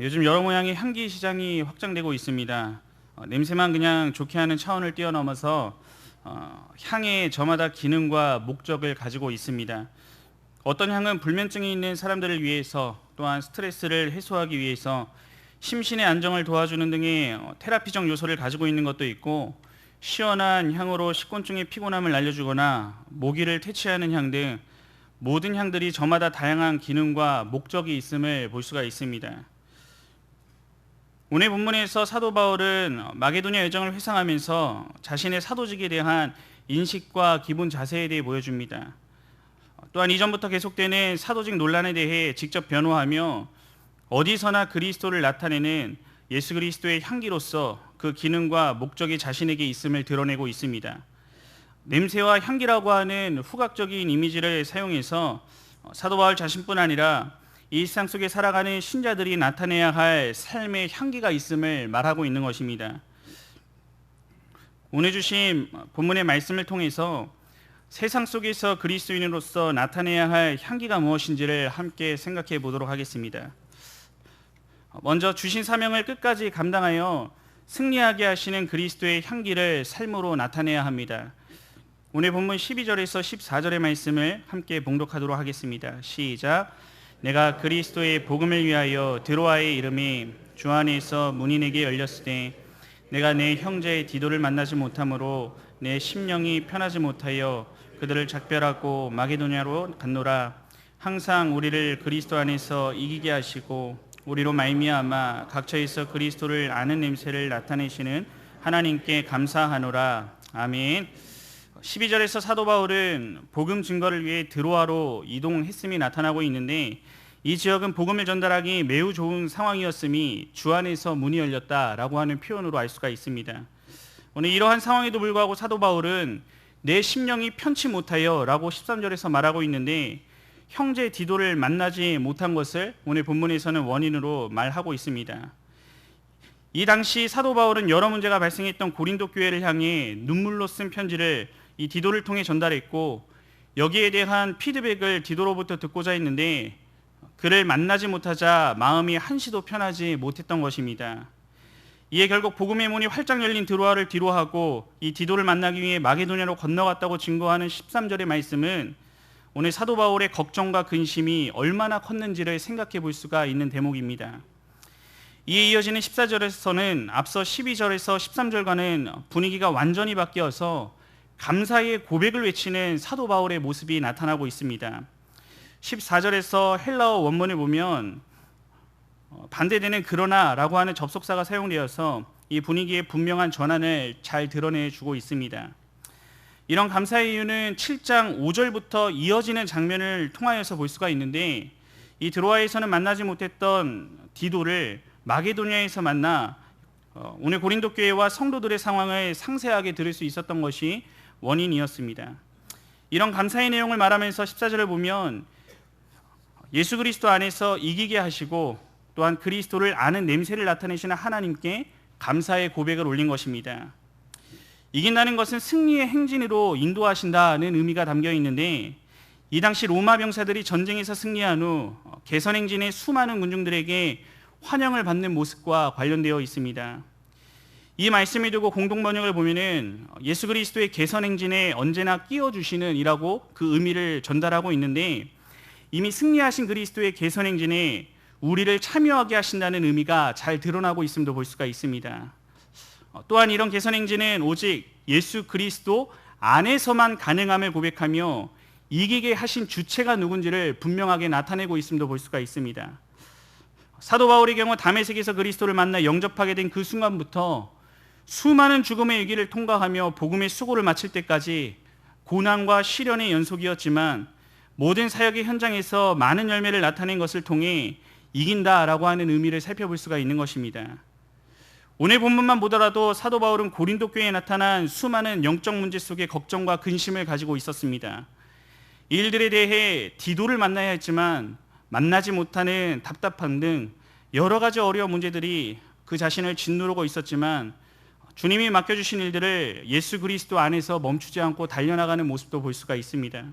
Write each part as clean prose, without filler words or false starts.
요즘 여러 모양의 향기 시장이 확장되고 있습니다. 냄새만 그냥 좋게 하는 차원을 뛰어넘어서 향에 저마다 기능과 목적을 가지고 있습니다. 어떤 향은 불면증이 있는 사람들을 위해서, 또한 스트레스를 해소하기 위해서, 심신의 안정을 도와주는 등의 테라피적 요소를 가지고 있는 것도 있고, 시원한 향으로 식곤증의 피곤함을 날려주거나 모기를 퇴치하는 향 등 모든 향들이 저마다 다양한 기능과 목적이 있음을 볼 수가 있습니다. 오늘 본문에서 사도 바울은 마게도냐 여정을 회상하면서 자신의 사도직에 대한 인식과 기본 자세에 대해 보여줍니다. 또한 이전부터 계속되는 사도직 논란에 대해 직접 변호하며 어디서나 그리스도를 나타내는 예수 그리스도의 향기로서 그 기능과 목적이 자신에게 있음을 드러내고 있습니다. 냄새와 향기라고 하는 후각적인 이미지를 사용해서 사도 바울 자신뿐 아니라 이 일상 속에 살아가는 신자들이 나타내야 할 삶의 향기가 있음을 말하고 있는 것입니다. 오늘 주신 본문의 말씀을 통해서 세상 속에서 그리스도인으로서 나타내야 할 향기가 무엇인지를 함께 생각해 보도록 하겠습니다. 먼저 주신 사명을 끝까지 감당하여 승리하게 하시는 그리스도의 향기를 삶으로 나타내야 합니다. 오늘 본문 12절에서 14절의 말씀을 함께 봉독하도록 하겠습니다. 시작. 내가 그리스도의 복음을 위하여 드로아의 이름이 주 안에서 문인에게 열렸으되 내가 내 형제 디도를 만나지 못하므로 내 심령이 편하지 못하여 그들을 작별하고 마게도냐로 갔노라. 항상 우리를 그리스도 안에서 이기게 하시고 우리로 말미암아 각처에서 그리스도를 아는 냄새를 나타내시는 하나님께 감사하노라. 아멘. 12절에서 사도 바울은 복음 증거를 위해 드로아로 이동했음이 나타나고 있는데, 이 지역은 복음을 전달하기 매우 좋은 상황이었음이 주 안에서 문이 열렸다라고 하는 표현으로 알 수가 있습니다. 오늘 이러한 상황에도 불구하고 사도 바울은 내 심령이 편치 못하여 라고 13절에서 말하고 있는데, 형제 디도를 만나지 못한 것을 오늘 본문에서는 원인으로 말하고 있습니다. 이 당시 사도 바울은 여러 문제가 발생했던 고린도 교회를 향해 눈물로 쓴 편지를 이 디도를 통해 전달했고, 여기에 대한 피드백을 디도로부터 듣고자 했는데 그를 만나지 못하자 마음이 한시도 편하지 못했던 것입니다. 이에 결국 복음의 문이 활짝 열린 드로아를 뒤로하고 이 디도를 만나기 위해 마게도냐로 건너갔다고 증거하는 13절의 말씀은 오늘 사도 바울의 걱정과 근심이 얼마나 컸는지를 생각해 볼 수가 있는 대목입니다. 이에 이어지는 14절에서는 앞서 12절에서 13절과는 분위기가 완전히 바뀌어서 감사의 고백을 외치는 사도 바울의 모습이 나타나고 있습니다. 14절에서 헬라어 원문을 보면 반대되는 그러나라고 하는 접속사가 사용되어서 이 분위기의 분명한 전환을 잘 드러내주고 있습니다. 이런 감사의 이유는 7장 5절부터 이어지는 장면을 통하여서 볼 수가 있는데, 이 드로아에서는 만나지 못했던 디도를 마게도냐에서 만나 오늘 고린도 교회와 성도들의 상황을 상세하게 들을 수 있었던 것이 원인이었습니다. 이런 감사의 내용을 말하면서 14절을 보면 예수 그리스도 안에서 이기게 하시고 또한 그리스도를 아는 냄새를 나타내시는 하나님께 감사의 고백을 올린 것입니다. 이긴다는 것은 승리의 행진으로 인도하신다는 의미가 담겨 있는데, 이 당시 로마 병사들이 전쟁에서 승리한 후 개선 행진의 수많은 군중들에게 환영을 받는 모습과 관련되어 있습니다. 이 말씀을 두고 공동 번역을 보면은 예수 그리스도의 개선 행진에 언제나 끼워주시는 이라고 그 의미를 전달하고 있는데, 이미 승리하신 그리스도의 개선 행진에 우리를 참여하게 하신다는 의미가 잘 드러나고 있음도 볼 수가 있습니다. 또한 이런 개선 행진은 오직 예수 그리스도 안에서만 가능함을 고백하며 이기게 하신 주체가 누군지를 분명하게 나타내고 있음도 볼 수가 있습니다. 사도 바울의 경우 다메섹에서 그리스도를 만나 영접하게 된 그 순간부터 수많은 죽음의 위기를 통과하며 복음의 수고를 마칠 때까지 고난과 시련의 연속이었지만, 모든 사역의 현장에서 많은 열매를 나타낸 것을 통해 이긴다라고 하는 의미를 살펴볼 수가 있는 것입니다. 오늘 본문만 보더라도 사도 바울은 고린도 교회에 나타난 수많은 영적 문제 속에 걱정과 근심을 가지고 있었습니다. 이 일들에 대해 디도를 만나야 했지만 만나지 못하는 답답함 등 여러 가지 어려운 문제들이 그 자신을 짓누르고 있었지만, 주님이 맡겨주신 일들을 예수 그리스도 안에서 멈추지 않고 달려나가는 모습도 볼 수가 있습니다.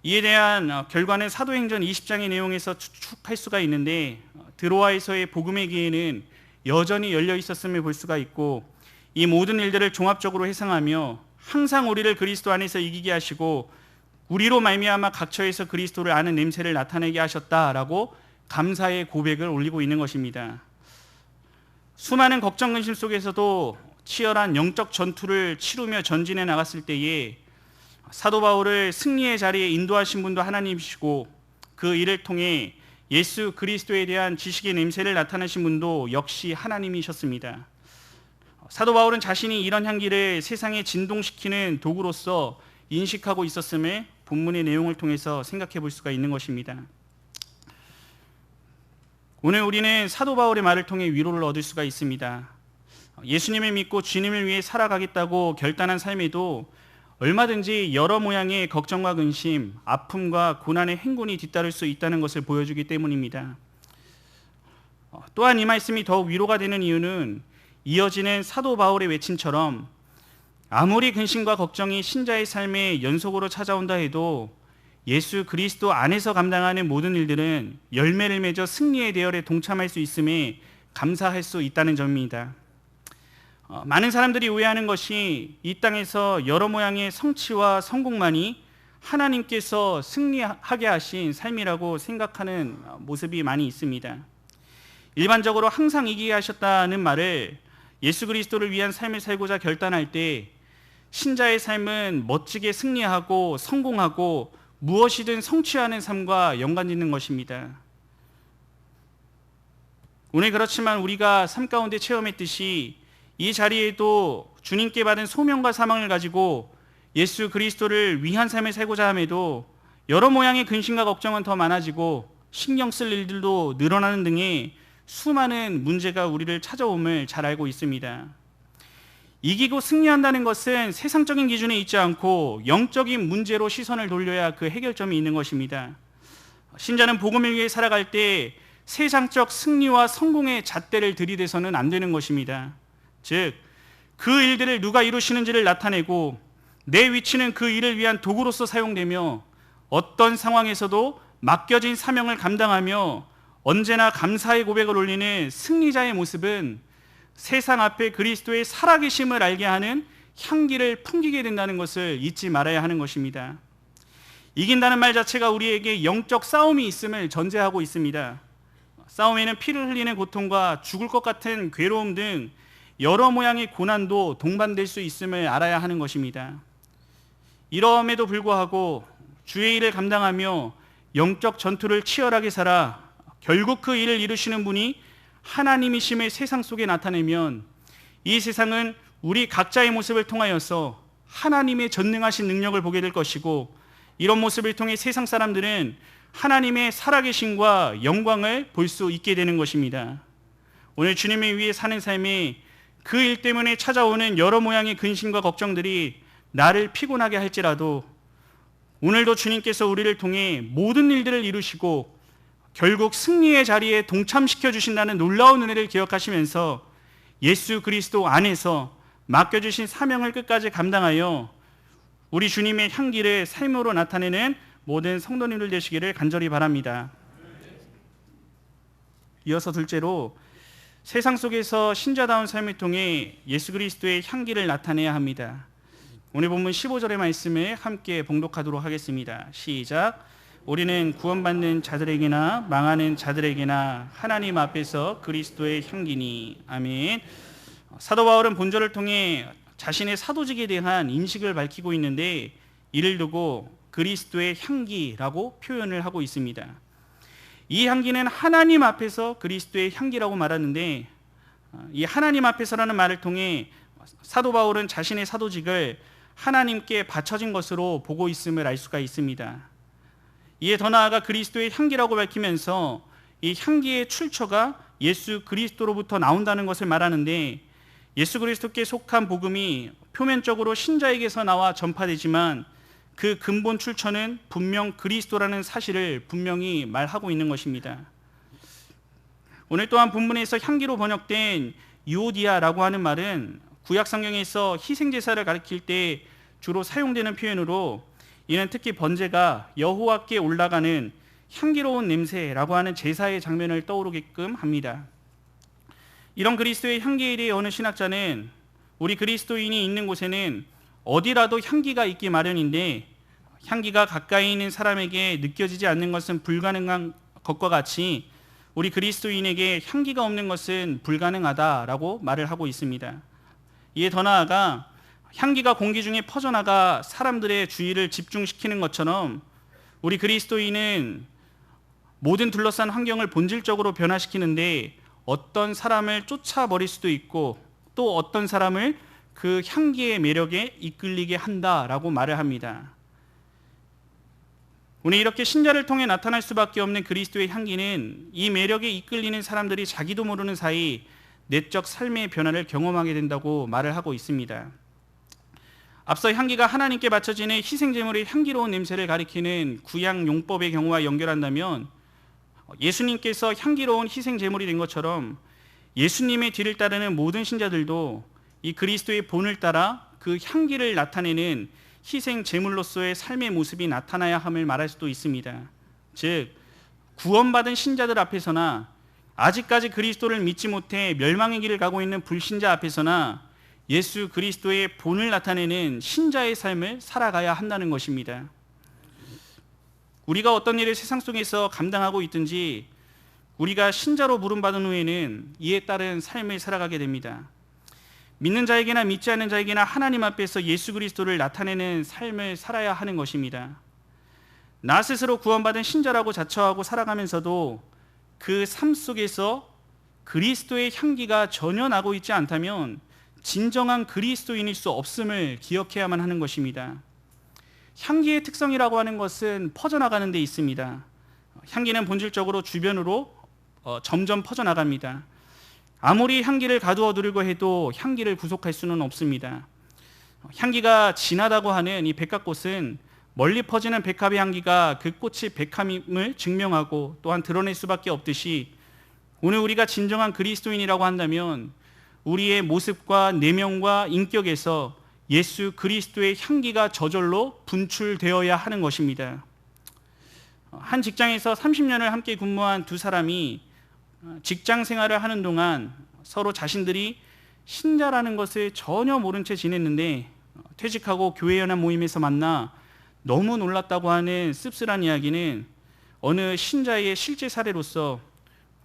이에 대한 결과는 사도행전 20장의 내용에서 추측할 수가 있는데, 드로아에서의 복음의 기회는 여전히 열려 있었음을 볼 수가 있고, 이 모든 일들을 종합적으로 회상하며 항상 우리를 그리스도 안에서 이기게 하시고 우리로 말미암아 각처에서 그리스도를 아는 냄새를 나타내게 하셨다라고 감사의 고백을 올리고 있는 것입니다. 수많은 걱정 근심 속에서도 치열한 영적 전투를 치르며 전진해 나갔을 때에 사도 바울을 승리의 자리에 인도하신 분도 하나님이시고, 그 일을 통해 예수 그리스도에 대한 지식의 냄새를 나타내신 분도 역시 하나님이셨습니다. 사도 바울은 자신이 이런 향기를 세상에 진동시키는 도구로서 인식하고 있었음을 본문의 내용을 통해서 생각해 볼 수가 있는 것입니다. 오늘 우리는 사도 바울의 말을 통해 위로를 얻을 수가 있습니다. 예수님을 믿고 주님을 위해 살아가겠다고 결단한 삶에도 얼마든지 여러 모양의 걱정과 근심, 아픔과 고난의 행군이 뒤따를 수 있다는 것을 보여주기 때문입니다. 또한 이 말씀이 더욱 위로가 되는 이유는 이어지는 사도 바울의 외침처럼 아무리 근심과 걱정이 신자의 삶에 연속으로 찾아온다 해도 예수 그리스도 안에서 감당하는 모든 일들은 열매를 맺어 승리의 대열에 동참할 수 있음에 감사할 수 있다는 점입니다. 많은 사람들이 오해하는 것이 이 땅에서 여러 모양의 성취와 성공만이 하나님께서 승리하게 하신 삶이라고 생각하는 모습이 많이 있습니다. 일반적으로 항상 이기게 하셨다는 말을 예수 그리스도를 위한 삶을 살고자 결단할 때 신자의 삶은 멋지게 승리하고 성공하고 무엇이든 성취하는 삶과 연관짓는 것입니다. 오늘 그렇지만 우리가 삶 가운데 체험했듯이 이 자리에도 주님께 받은 소명과 사명을 가지고 예수 그리스도를 위한 삶을 살고자 함에도 여러 모양의 근심과 걱정은 더 많아지고 신경 쓸 일들도 늘어나는 등의 수많은 문제가 우리를 찾아옴을 잘 알고 있습니다. 이기고 승리한다는 것은 세상적인 기준에 있지 않고 영적인 문제로 시선을 돌려야 그 해결점이 있는 것입니다. 신자는 복음을 위해 살아갈 때 세상적 승리와 성공의 잣대를 들이대서는 안 되는 것입니다. 즉, 그 일들을 누가 이루시는지를 나타내고 내 위치는 그 일을 위한 도구로서 사용되며 어떤 상황에서도 맡겨진 사명을 감당하며 언제나 감사의 고백을 올리는 승리자의 모습은 세상 앞에 그리스도의 살아계심을 알게 하는 향기를 풍기게 된다는 것을 잊지 말아야 하는 것입니다. 이긴다는 말 자체가 우리에게 영적 싸움이 있음을 전제하고 있습니다. 싸움에는 피를 흘리는 고통과 죽을 것 같은 괴로움 등 여러 모양의 고난도 동반될 수 있음을 알아야 하는 것입니다. 이러함에도 불구하고 주의 일을 감당하며 영적 전투를 치열하게 살아 결국 그 일을 이루시는 분이 하나님이심을 세상 속에 나타내면 이 세상은 우리 각자의 모습을 통하여서 하나님의 전능하신 능력을 보게 될 것이고, 이런 모습을 통해 세상 사람들은 하나님의 살아계심과 영광을 볼 수 있게 되는 것입니다. 오늘 주님을 위해 사는 삶에 그 일 때문에 찾아오는 여러 모양의 근심과 걱정들이 나를 피곤하게 할지라도 오늘도 주님께서 우리를 통해 모든 일들을 이루시고 결국 승리의 자리에 동참시켜 주신다는 놀라운 은혜를 기억하시면서 예수 그리스도 안에서 맡겨주신 사명을 끝까지 감당하여 우리 주님의 향기를 삶으로 나타내는 모든 성도님들 되시기를 간절히 바랍니다. 이어서 둘째로, 세상 속에서 신자다운 삶을 통해 예수 그리스도의 향기를 나타내야 합니다. 오늘 본문 15절의 말씀을 함께 봉독하도록 하겠습니다. 시작. 우리는 구원받는 자들에게나 망하는 자들에게나 하나님 앞에서 그리스도의 향기니. 아멘. 사도 바울은 본절을 통해 자신의 사도직에 대한 인식을 밝히고 있는데, 이를 두고 그리스도의 향기라고 표현을 하고 있습니다. 이 향기는 하나님 앞에서 그리스도의 향기라고 말하는데, 이 하나님 앞에서라는 말을 통해 사도 바울은 자신의 사도직을 하나님께 바쳐진 것으로 보고 있음을 알 수가 있습니다. 이에 더 나아가 그리스도의 향기라고 밝히면서 이 향기의 출처가 예수 그리스도로부터 나온다는 것을 말하는데, 예수 그리스도께 속한 복음이 표면적으로 신자에게서 나와 전파되지만 그 근본 출처는 분명 그리스도라는 사실을 분명히 말하고 있는 것입니다. 오늘 또한 본문에서 향기로 번역된 유오디아라고 하는 말은 구약 성경에서 희생제사를 가리킬 때 주로 사용되는 표현으로, 이는 특히 번제가 여호와께 올라가는 향기로운 냄새라고 하는 제사의 장면을 떠오르게끔 합니다. 이런 그리스도의 향기에 대해 어느 신학자는 우리 그리스도인이 있는 곳에는 어디라도 향기가 있기 마련인데 향기가 가까이 있는 사람에게 느껴지지 않는 것은 불가능한 것과 같이 우리 그리스도인에게 향기가 없는 것은 불가능하다라고 말을 하고 있습니다. 이에 더 나아가 향기가 공기 중에 퍼져나가 사람들의 주의를 집중시키는 것처럼 우리 그리스도인은 모든 둘러싼 환경을 본질적으로 변화시키는데 어떤 사람을 쫓아버릴 수도 있고 또 어떤 사람을 그 향기의 매력에 이끌리게 한다라고 말을 합니다. 오늘 이렇게 신자를 통해 나타날 수밖에 없는 그리스도의 향기는 이 매력에 이끌리는 사람들이 자기도 모르는 사이 내적 삶의 변화를 경험하게 된다고 말을 하고 있습니다. 앞서 향기가 하나님께 바쳐지는 희생제물의 향기로운 냄새를 가리키는 구약 용법의 경우와 연결한다면 예수님께서 향기로운 희생제물이 된 것처럼 예수님의 뒤를 따르는 모든 신자들도 이 그리스도의 본을 따라 그 향기를 나타내는 희생제물로서의 삶의 모습이 나타나야 함을 말할 수도 있습니다. 즉 구원받은 신자들 앞에서나 아직까지 그리스도를 믿지 못해 멸망의 길을 가고 있는 불신자 앞에서나 예수 그리스도의 본을 나타내는 신자의 삶을 살아가야 한다는 것입니다. 우리가 어떤 일을 세상 속에서 감당하고 있든지 우리가 신자로 부름받은 후에는 이에 따른 삶을 살아가게 됩니다. 믿는 자에게나 믿지 않는 자에게나 하나님 앞에서 예수 그리스도를 나타내는 삶을 살아야 하는 것입니다. 나 스스로 구원받은 신자라고 자처하고 살아가면서도 그 삶 속에서 그리스도의 향기가 전혀 나고 있지 않다면 진정한 그리스도인일 수 없음을 기억해야만 하는 것입니다. 향기의 특성이라고 하는 것은 퍼져나가는 데 있습니다. 향기는 본질적으로 주변으로 점점 퍼져나갑니다. 아무리 향기를 가두어 두려고 해도 향기를 구속할 수는 없습니다. 향기가 진하다고 하는 이 백합꽃은 멀리 퍼지는 백합의 향기가 그 꽃이 백합임을 증명하고 또한 드러낼 수밖에 없듯이 오늘 우리가 진정한 그리스도인이라고 한다면 우리의 모습과 내면과 인격에서 예수 그리스도의 향기가 저절로 분출되어야 하는 것입니다. 한 직장에서 30년을 함께 근무한 두 사람이 직장 생활을 하는 동안 서로 자신들이 신자라는 것을 전혀 모른 채 지냈는데 퇴직하고 교회 연합 모임에서 만나 너무 놀랐다고 하는 씁쓸한 이야기는 어느 신자의 실제 사례로서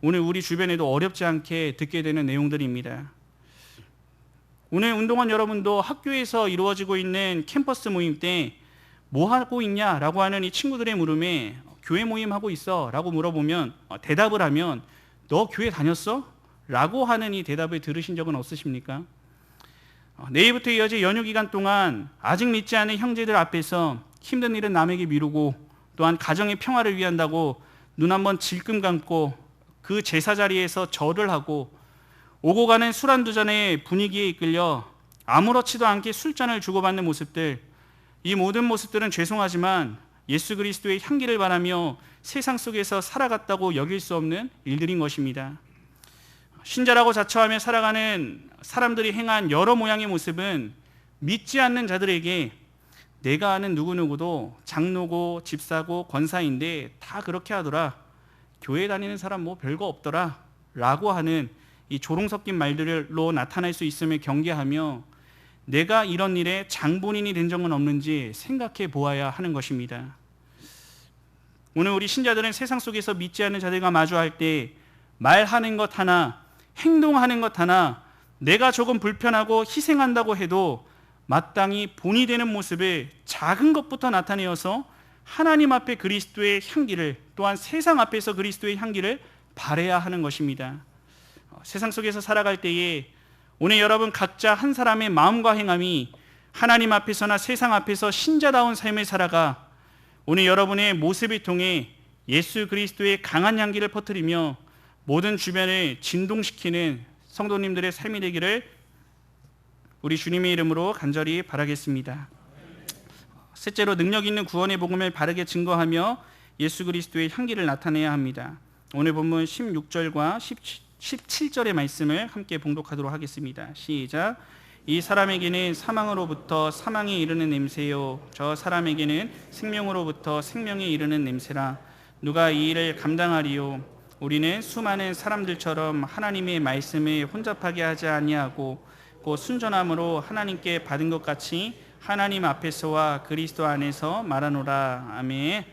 오늘 우리 주변에도 어렵지 않게 듣게 되는 내용들입니다. 오늘 운동원 여러분도 학교에서 이루어지고 있는 캠퍼스 모임 때 뭐 하고 있냐라고 하는 이 친구들의 물음에 교회 모임 하고 있어 라고 물어보면 대답을 하면 너 교회 다녔어? 라고 하는 이 대답을 들으신 적은 없으십니까? 내일부터 이어질 연휴 기간 동안 아직 믿지 않은 형제들 앞에서 힘든 일은 남에게 미루고 또한 가정의 평화를 위한다고 눈 한번 질끔 감고 그 제사 자리에서 절을 하고 오고 가는 술 한두 잔의 분위기에 이끌려 아무렇지도 않게 술잔을 주고받는 모습들, 이 모든 모습들은 죄송하지만 예수 그리스도의 향기를 바라며 세상 속에서 살아갔다고 여길 수 없는 일들인 것입니다. 신자라고 자처하며 살아가는 사람들이 행한 여러 모양의 모습은 믿지 않는 자들에게 내가 아는 누구누구도 장로고 집사고 권사인데 다 그렇게 하더라, 교회 다니는 사람 뭐 별거 없더라 라고 하는 이 조롱 섞인 말들로 나타날 수 있음을 경계하며 내가 이런 일에 장본인이 된 적은 없는지 생각해 보아야 하는 것입니다. 오늘 우리 신자들은 세상 속에서 믿지 않는 자들과 마주할 때 말하는 것 하나, 행동하는 것 하나, 내가 조금 불편하고 희생한다고 해도 마땅히 본이 되는 모습을 작은 것부터 나타내어서 하나님 앞에 그리스도의 향기를, 또한 세상 앞에서 그리스도의 향기를 발해야 하는 것입니다. 세상 속에서 살아갈 때에 오늘 여러분 각자 한 사람의 마음과 행함이 하나님 앞에서나 세상 앞에서 신자다운 삶을 살아가 오늘 여러분의 모습을 통해 예수 그리스도의 강한 향기를 퍼뜨리며 모든 주변을 진동시키는 성도님들의 삶이 되기를 우리 주님의 이름으로 간절히 바라겠습니다. 셋째로 능력 있는 구원의 복음을 바르게 증거하며 예수 그리스도의 향기를 나타내야 합니다. 오늘 본문 16절과 17절의 말씀을 함께 봉독하도록 하겠습니다. 시작. 이 사람에게는 사망으로부터 사망에 이르는 냄새요 저 사람에게는 생명으로부터 생명에 이르는 냄새라. 누가 이 일을 감당하리요? 우리는 수많은 사람들처럼 하나님의 말씀을 혼잡하게 하지 아니하고 곧 순전함으로 하나님께 받은 것 같이 하나님 앞에서와 그리스도 안에서 말하노라. 아멘.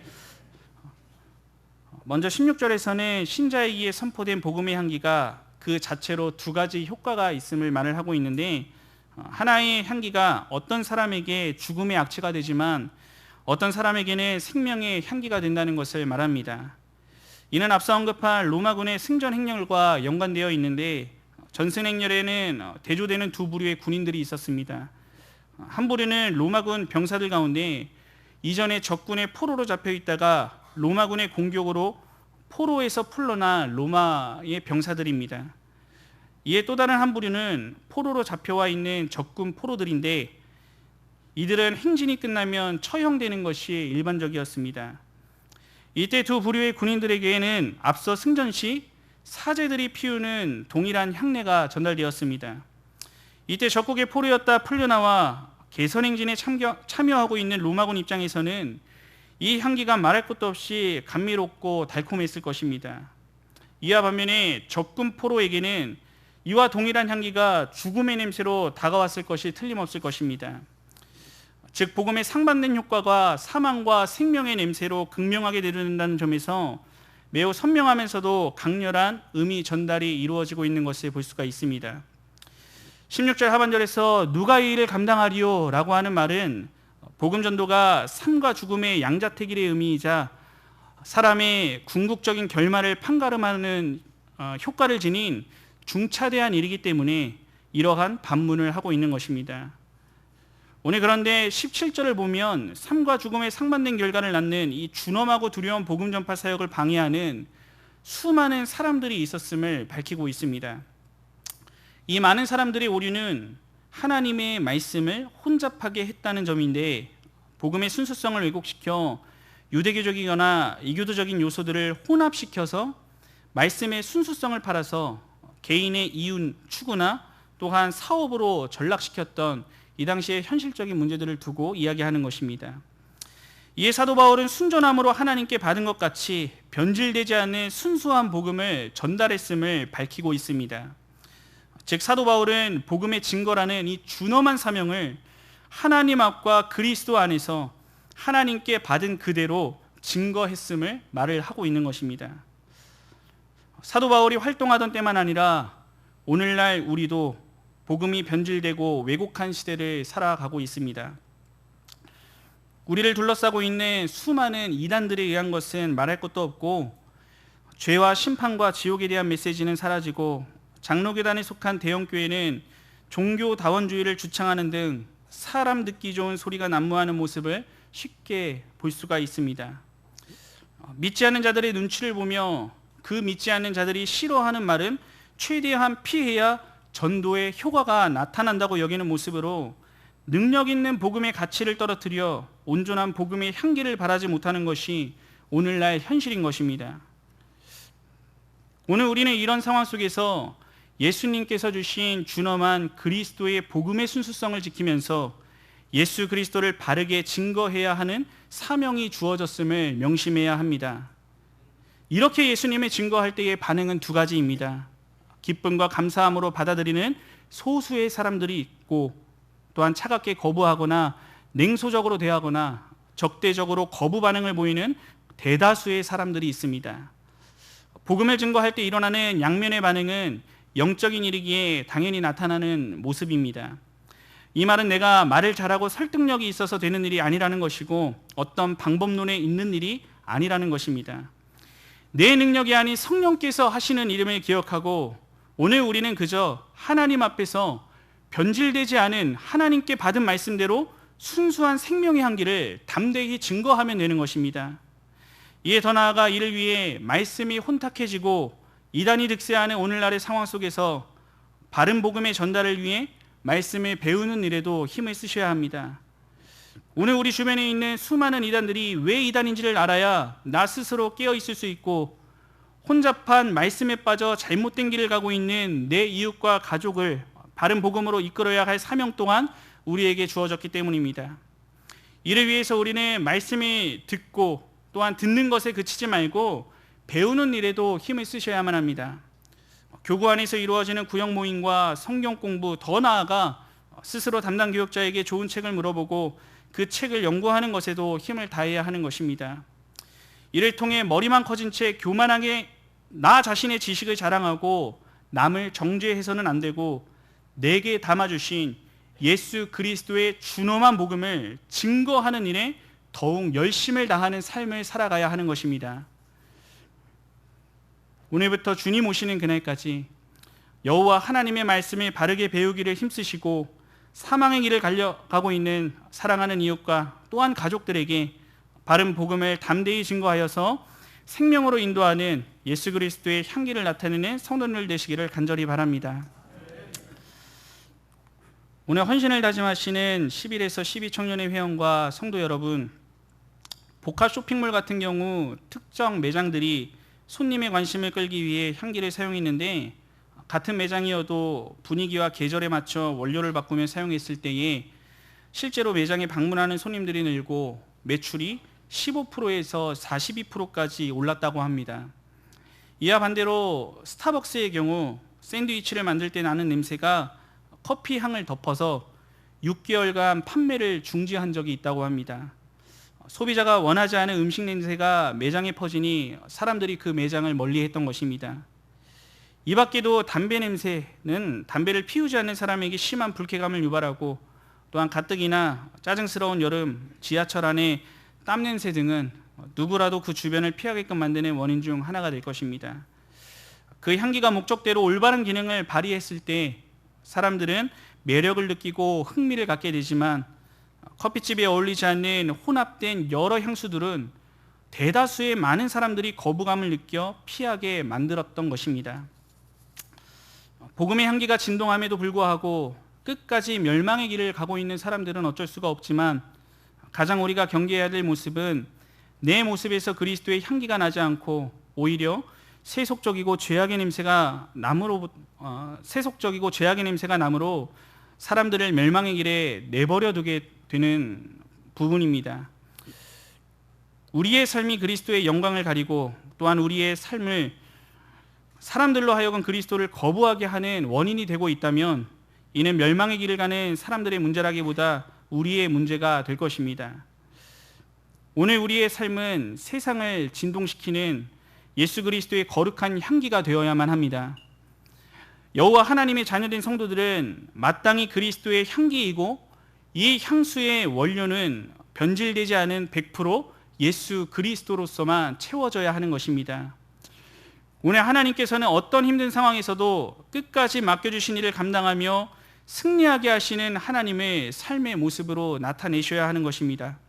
먼저 16절에서는 신자에게 선포된 복음의 향기가 그 자체로 두 가지 효과가 있음을 말을 하고 있는데, 하나의 향기가 어떤 사람에게 죽음의 악취가 되지만 어떤 사람에게는 생명의 향기가 된다는 것을 말합니다. 이는 앞서 언급한 로마군의 승전 행렬과 연관되어 있는데, 전승 행렬에는 대조되는 두 부류의 군인들이 있었습니다. 한 부류는 로마군 병사들 가운데 이전에 적군의 포로로 잡혀 있다가 로마군의 공격으로 포로에서 풀려난 로마의 병사들입니다. 이에 또 다른 한 부류는 포로로 잡혀와 있는 적군 포로들인데, 이들은 행진이 끝나면 처형되는 것이 일반적이었습니다. 이때 두 부류의 군인들에게는 앞서 승전 시 사제들이 피우는 동일한 향내가 전달되었습니다. 이때 적국의 포로였다 풀려나와 개선행진에 참여하고 있는 로마군 입장에서는 이 향기가 말할 것도 없이 감미롭고 달콤했을 것입니다. 이와 반면에 적군 포로에게는 이와 동일한 향기가 죽음의 냄새로 다가왔을 것이 틀림없을 것입니다. 즉 복음의 상반된 효과가 사망과 생명의 냄새로 극명하게 드러낸다는 점에서 매우 선명하면서도 강렬한 의미 전달이 이루어지고 있는 것을 볼 수가 있습니다. 16절 하반절에서 누가 이 일을 감당하리요? 라고 하는 말은 복음 전도가 삶과 죽음의 양자택일의 의미이자 사람의 궁극적인 결말을 판가름하는 효과를 지닌 중차대한 일이기 때문에 이러한 반문을 하고 있는 것입니다. 오늘 그런데 17절을 보면 삶과 죽음의 상반된 결과를 낳는 이 준엄하고 두려운 복음 전파 사역을 방해하는 수많은 사람들이 있었음을 밝히고 있습니다. 이 많은 사람들의 오류는 하나님의 말씀을 혼잡하게 했다는 점인데, 복음의 순수성을 왜곡시켜 유대교적이거나 이교도적인 요소들을 혼합시켜서 말씀의 순수성을 팔아서 개인의 이윤 추구나 또한 사업으로 전락시켰던 이 당시의 현실적인 문제들을 두고 이야기하는 것입니다. 이에 사도 바울은 순전함으로 하나님께 받은 것 같이 변질되지 않는 순수한 복음을 전달했음을 밝히고 있습니다. 즉 사도 바울은 복음의 증거라는 이 준엄한 사명을 하나님 앞과 그리스도 안에서 하나님께 받은 그대로 증거했음을 말을 하고 있는 것입니다. 사도 바울이 활동하던 때만 아니라 오늘날 우리도 복음이 변질되고 왜곡한 시대를 살아가고 있습니다. 우리를 둘러싸고 있는 수많은 이단들에 의한 것은 말할 것도 없고, 죄와 심판과 지옥에 대한 메시지는 사라지고 장로교단에 속한 대형교회는 종교다원주의를 주창하는 등 사람 듣기 좋은 소리가 난무하는 모습을 쉽게 볼 수가 있습니다. 믿지 않는 자들의 눈치를 보며 그 믿지 않는 자들이 싫어하는 말은 최대한 피해야 전도의 효과가 나타난다고 여기는 모습으로 능력 있는 복음의 가치를 떨어뜨려 온전한 복음의 향기를 발하지 못하는 것이 오늘날 현실인 것입니다. 오늘 우리는 이런 상황 속에서 예수님께서 주신 준엄한 그리스도의 복음의 순수성을 지키면서 예수 그리스도를 바르게 증거해야 하는 사명이 주어졌음을 명심해야 합니다. 이렇게 예수님을 증거할 때의 반응은 두 가지입니다. 기쁨과 감사함으로 받아들이는 소수의 사람들이 있고, 또한 차갑게 거부하거나 냉소적으로 대하거나 적대적으로 거부 반응을 보이는 대다수의 사람들이 있습니다. 복음을 증거할 때 일어나는 양면의 반응은 영적인 일이기에 당연히 나타나는 모습입니다. 이 말은 내가 말을 잘하고 설득력이 있어서 되는 일이 아니라는 것이고, 어떤 방법론에 있는 일이 아니라는 것입니다. 내 능력이 아닌 성령께서 하시는 일임을 기억하고, 오늘 우리는 그저 하나님 앞에서 변질되지 않은 하나님께 받은 말씀대로 순수한 생명의 향기를 담대히 증거하면 되는 것입니다. 이에 더 나아가 이를 위해 말씀이 혼탁해지고 이단이 득세하는 오늘날의 상황 속에서 바른 복음의 전달을 위해 말씀을 배우는 일에도 힘을 쓰셔야 합니다. 오늘 우리 주변에 있는 수많은 이단들이 왜 이단인지를 알아야 나 스스로 깨어 있을 수 있고, 혼잡한 말씀에 빠져 잘못된 길을 가고 있는 내 이웃과 가족을 바른 복음으로 이끌어야 할 사명 또한 우리에게 주어졌기 때문입니다. 이를 위해서 우리는 말씀을 듣고 또한 듣는 것에 그치지 말고 배우는 일에도 힘을 쓰셔야만 합니다. 교구 안에서 이루어지는 구역 모임과 성경 공부, 더 나아가 스스로 담당 교역자에게 좋은 책을 물어보고 그 책을 연구하는 것에도 힘을 다해야 하는 것입니다. 이를 통해 머리만 커진 채 교만하게 나 자신의 지식을 자랑하고 남을 정죄해서는 안 되고 내게 담아주신 예수 그리스도의 준엄한 복음을 증거하는 일에 더욱 열심을 다하는 삶을 살아가야 하는 것입니다. 오늘부터 주님 오시는 그날까지 여호와 하나님의 말씀을 바르게 배우기를 힘쓰시고 사망의 길을 가고 있는 사랑하는 이웃과 또한 가족들에게 바른 복음을 담대히 증거하여서 생명으로 인도하는 예수 그리스도의 향기를 나타내는 성도들 되시기를 간절히 바랍니다. 오늘 헌신을 다짐하시는 11에서 12 청년의 회원과 성도 여러분, 복합 쇼핑몰 같은 경우 특정 매장들이 손님의 관심을 끌기 위해 향기를 사용했는데 같은 매장이어도 분위기와 계절에 맞춰 원료를 바꾸며 사용했을 때에 실제로 매장에 방문하는 손님들이 늘고 매출이 15%에서 42%까지 올랐다고 합니다. 이와 반대로 스타벅스의 경우 샌드위치를 만들 때 나는 냄새가 커피 향을 덮어서 6개월간 판매를 중지한 적이 있다고 합니다. 소비자가 원하지 않은 음식 냄새가 매장에 퍼지니 사람들이 그 매장을 멀리했던 것입니다. 이 밖에도 담배 냄새는 담배를 피우지 않는 사람에게 심한 불쾌감을 유발하고 또한 가뜩이나 짜증스러운 여름 지하철 안에 땀 냄새 등은 누구라도 그 주변을 피하게끔 만드는 원인 중 하나가 될 것입니다. 그 향기가 목적대로 올바른 기능을 발휘했을 때 사람들은 매력을 느끼고 흥미를 갖게 되지만 커피집에 어울리지 않는 혼합된 여러 향수들은 대다수의 많은 사람들이 거부감을 느껴 피하게 만들었던 것입니다. 복음의 향기가 진동함에도 불구하고 끝까지 멸망의 길을 가고 있는 사람들은 어쩔 수가 없지만 가장 우리가 경계해야 될 모습은 내 모습에서 그리스도의 향기가 나지 않고 오히려 세속적이고 죄악의 냄새가 남으로 사람들을 멸망의 길에 내버려 두게 되는 부분입니다. 우리의 삶이 그리스도의 영광을 가리고 또한 우리의 삶을 사람들로 하여금 그리스도를 거부하게 하는 원인이 되고 있다면 이는 멸망의 길을 가는 사람들의 문제라기보다 우리의 문제가 될 것입니다. 오늘 우리의 삶은 세상을 진동시키는 예수 그리스도의 거룩한 향기가 되어야만 합니다. 여호와 하나님의 자녀된 성도들은 마땅히 그리스도의 향기이고 이 향수의 원료는 변질되지 않은 100% 예수 그리스도로서만 채워져야 하는 것입니다. 오늘 하나님께서는 어떤 힘든 상황에서도 끝까지 맡겨주신 일을 감당하며 승리하게 하시는 하나님의 삶의 모습으로 나타내셔야 하는 것입니다.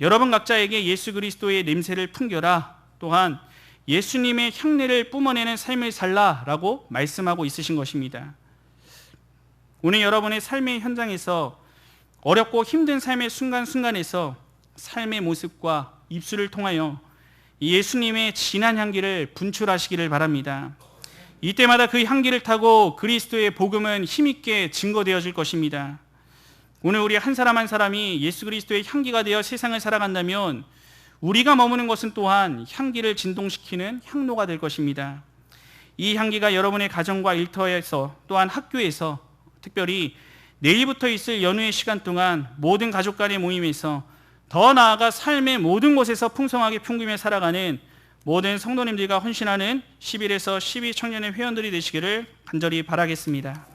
여러분 각자에게 예수 그리스도의 냄새를 풍겨라, 또한 예수님의 향내를 뿜어내는 삶을 살라라고 말씀하고 있으신 것입니다. 오늘 여러분의 삶의 현장에서 어렵고 힘든 삶의 순간순간에서 삶의 모습과 입술을 통하여 예수님의 진한 향기를 분출하시기를 바랍니다. 이때마다 그 향기를 타고 그리스도의 복음은 힘있게 증거되어질 것입니다. 오늘 우리 한 사람 한 사람이 예수 그리스도의 향기가 되어 세상을 살아간다면 우리가 머무는 것은 또한 향기를 진동시키는 향로가 될 것입니다. 이 향기가 여러분의 가정과 일터에서 또한 학교에서 특별히 내일부터 있을 연휴의 시간 동안 모든 가족 간의 모임에서 더 나아가 삶의 모든 곳에서 풍성하게 풍기며 살아가는 모든 성도님들과 헌신하는 11에서 12 청년의 회원들이 되시기를 간절히 바라겠습니다.